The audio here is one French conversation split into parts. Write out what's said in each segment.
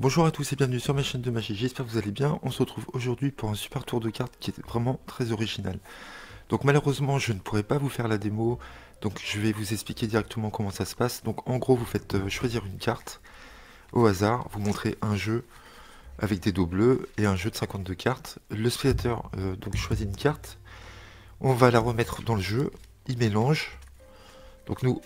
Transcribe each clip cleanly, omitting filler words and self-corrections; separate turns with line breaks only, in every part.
Bonjour à tous et bienvenue sur ma chaîne de magie, j'espère que vous allez bien. On se retrouve aujourd'hui pour un super tour de cartes qui est vraiment très original. Donc malheureusement je ne pourrai pas vous faire la démo, donc je vais vous expliquer directement comment ça se passe. Donc en gros vous faites choisir une carte au hasard, vous montrez un jeu avec des dos bleus et un jeu de 52 cartes. Le spectateur donc choisit une carte, on va la remettre dans le jeu, il mélange. Donc nous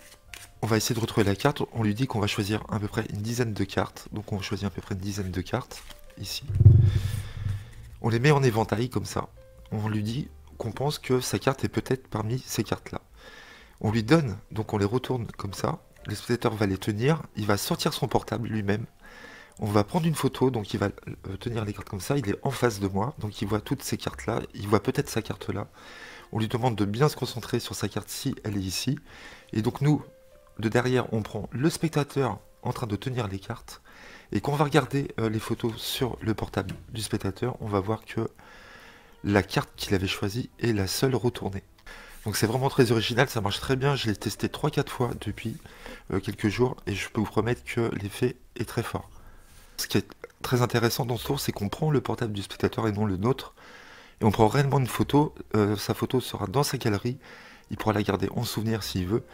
on va essayer de retrouver la carte, on lui dit qu'on va choisir à peu près une dizaine de cartes, donc on choisit à peu près une dizaine de cartes, ici. On les met en éventail comme ça, on lui dit qu'on pense que sa carte est peut-être parmi ces cartes-là. On lui donne, donc on les retourne comme ça, le spectateur va les tenir, il va sortir son portable lui-même, on va prendre une photo, donc il va tenir les cartes comme ça, il est en face de moi, donc il voit toutes ces cartes-là, il voit peut-être sa carte-là. On lui demande de bien se concentrer sur sa carte si elle est ici, et donc nous, de derrière, on prend le spectateur en train de tenir les cartes. Et quand on va regarder les photos sur le portable du spectateur, on va voir que la carte qu'il avait choisie est la seule retournée. Donc c'est vraiment très original, ça marche très bien. Je l'ai testé 3-4 fois depuis quelques jours et je peux vous promettre que l'effet est très fort. Ce qui est très intéressant dans ce tour, c'est qu'on prend le portable du spectateur et non le nôtre. Et on prend réellement une photo, sa photo sera dans sa galerie, il pourra la garder en souvenir s'il veut.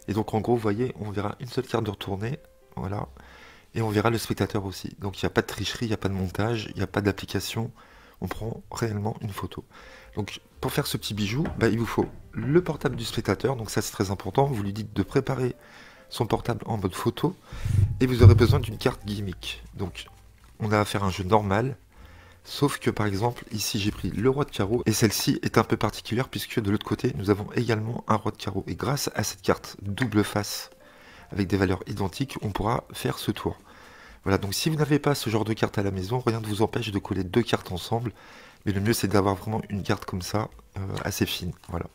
Et donc en gros, vous voyez, on verra une seule carte de retournée, voilà, et on verra le spectateur aussi. Donc il n'y a pas de tricherie, il n'y a pas de montage, il n'y a pas d'application, on prend réellement une photo. Donc pour faire ce petit bijou, il vous faut le portable du spectateur, donc ça c'est très important, vous lui dites de préparer son portable en mode photo, et vous aurez besoin d'une carte gimmick. Donc on a affaire à un jeu normal, sauf que par exemple, ici j'ai pris le roi de carreau, et celle-ci est un peu particulière puisque de l'autre côté, nous avons également un roi de carreau. Et grâce à cette carte double face, avec des valeurs identiques, on pourra faire ce tour. Voilà, donc si vous n'avez pas ce genre de carte à la maison, rien ne vous empêche de coller deux cartes ensemble. Mais le mieux c'est d'avoir vraiment une carte comme ça, assez fine, voilà.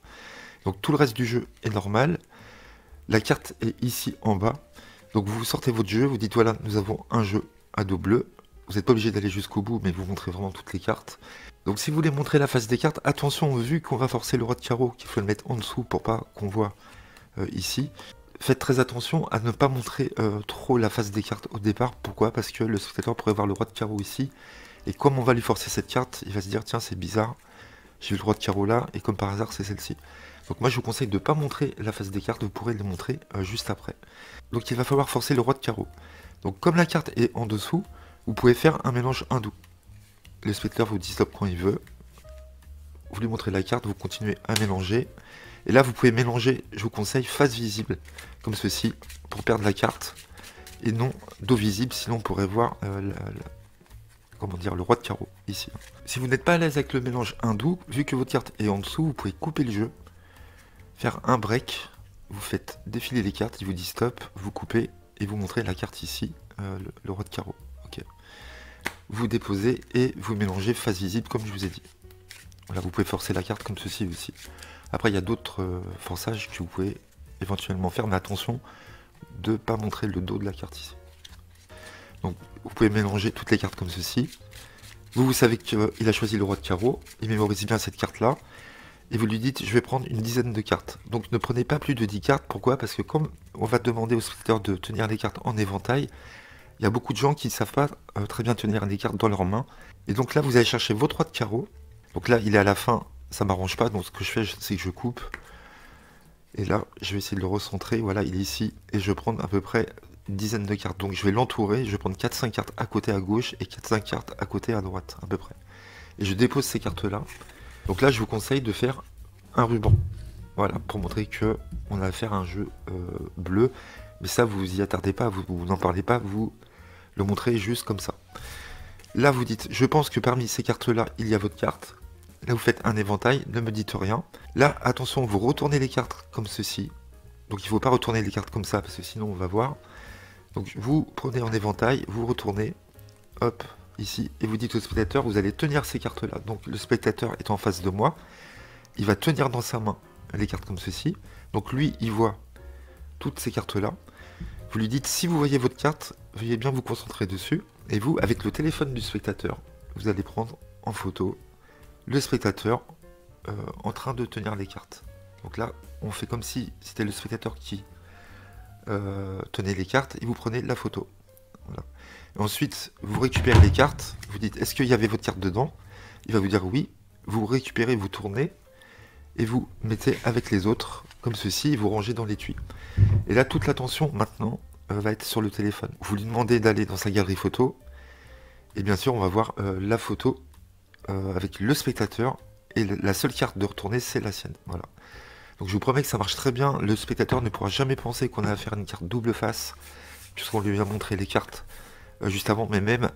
Donc tout le reste du jeu est normal. La carte est ici en bas. Donc vous sortez votre jeu, vous dites voilà, nous avons un jeu à dos bleu. Vous n'êtes pas obligé d'aller jusqu'au bout, mais vous montrez vraiment toutes les cartes. Donc si vous voulez montrer la face des cartes, attention, vu qu'on va forcer le roi de carreau, qu'il faut le mettre en dessous pour pas qu'on voit ici. Faites très attention à ne pas montrer trop la face des cartes au départ. Pourquoi? Parce que le spectateur pourrait voir le roi de carreau ici. Et comme on va lui forcer cette carte, il va se dire tiens c'est bizarre, j'ai vu le roi de carreau là, et comme par hasard c'est celle-ci. Donc moi je vous conseille de ne pas montrer la face des cartes, vous pourrez les montrer juste après. Donc il va falloir forcer le roi de carreau. Donc comme la carte est en dessous, vous pouvez faire un mélange hindou. Le spectateur vous dit stop quand il veut. Vous lui montrez la carte, vous continuez à mélanger. Et là, vous pouvez mélanger, je vous conseille, face visible, comme ceci, pour perdre la carte. Et non dos visible, sinon on pourrait voir comment dire, le roi de carreau, ici. Si vous n'êtes pas à l'aise avec le mélange hindou, vu que votre carte est en dessous, vous pouvez couper le jeu, faire un break, vous faites défiler les cartes, il vous dit stop, vous coupez, et vous montrez la carte ici, le roi de carreau. Ok. Vous déposez et vous mélangez face visible comme je vous ai dit. Voilà, vous pouvez forcer la carte comme ceci aussi. Après, il y a d'autres forçages que vous pouvez éventuellement faire, mais attention de ne pas montrer le dos de la carte ici. Donc, vous pouvez mélanger toutes les cartes comme ceci. Vous savez qu'il a choisi le roi de carreau, il mémorise bien cette carte-là, et vous lui dites, je vais prendre une dizaine de cartes. Donc, ne prenez pas plus de 10 cartes. Pourquoi? Parce que comme on va demander au spectateur de tenir les cartes en éventail, il y a beaucoup de gens qui ne savent pas très bien tenir les cartes dans leurs mains. Et donc là, vous allez chercher votre roi de carreau. Donc là, il est à la fin, ça m'arrange pas. Donc ce que je fais, c'est que je coupe. Et là, je vais essayer de le recentrer. Voilà, il est ici. Et je vais prendre à peu près une dizaine de cartes. Donc je vais l'entourer. Je vais prendre 4-5 cartes à côté à gauche et 4-5 cartes à côté à droite, à peu près. Et je dépose ces cartes-là. Donc là, je vous conseille de faire un ruban. Voilà, pour montrer que on a affaire à un jeu bleu. Mais ça, vous y attardez pas, vous n'en parlez pas, vous le montrez juste comme ça. Là, vous dites, je pense que parmi ces cartes-là, il y a votre carte. Là, vous faites un éventail, ne me dites rien. Là, attention, vous retournez les cartes comme ceci. Donc, il ne faut pas retourner les cartes comme ça, parce que sinon, on va voir. Donc, vous prenez en éventail, vous retournez, hop, ici, et vous dites au spectateur, vous allez tenir ces cartes-là. Donc, le spectateur est en face de moi. Il va tenir dans sa main les cartes comme ceci. Donc, lui, il voit toutes ces cartes-là. Vous lui dites, si vous voyez votre carte, veuillez bien vous concentrer dessus. Et vous, avec le téléphone du spectateur, vous allez prendre en photo le spectateur en train de tenir les cartes. Donc là, on fait comme si c'était le spectateur qui tenait les cartes et vous prenez la photo. Voilà. Ensuite, vous récupérez les cartes, vous dites est-ce qu'il y avait votre carte dedans? Il va vous dire oui, vous récupérez, vous tournez, et vous mettez avec les autres, comme ceci, et vous rangez dans l'étui. Et là, toute l'attention, maintenant, va être sur le téléphone. Vous lui demandez d'aller dans sa galerie photo, et bien sûr, on va voir la photo avec le spectateur, et la seule carte de retourner, c'est la sienne. Voilà. Donc je vous promets que ça marche très bien, le spectateur ne pourra jamais penser qu'on a affaire à une carte double face, puisqu'on lui a montré les cartes juste avant, mais même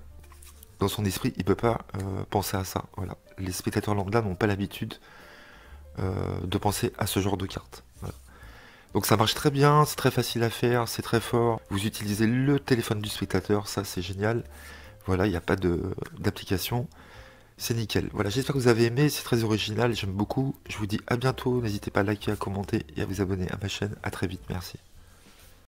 dans son esprit, il ne peut pas penser à ça. Voilà. Les spectateurs lambda n'ont pas l'habitude de penser à ce genre de cartes. Voilà. Donc ça marche très bien, c'est très facile à faire, c'est très fort. Vous utilisez le téléphone du spectateur, ça c'est génial. Voilà, il n'y a pas d'application. C'est nickel. Voilà, j'espère que vous avez aimé, c'est très original, j'aime beaucoup. Je vous dis à bientôt, n'hésitez pas à liker, à commenter et à vous abonner à ma chaîne. À très vite, merci.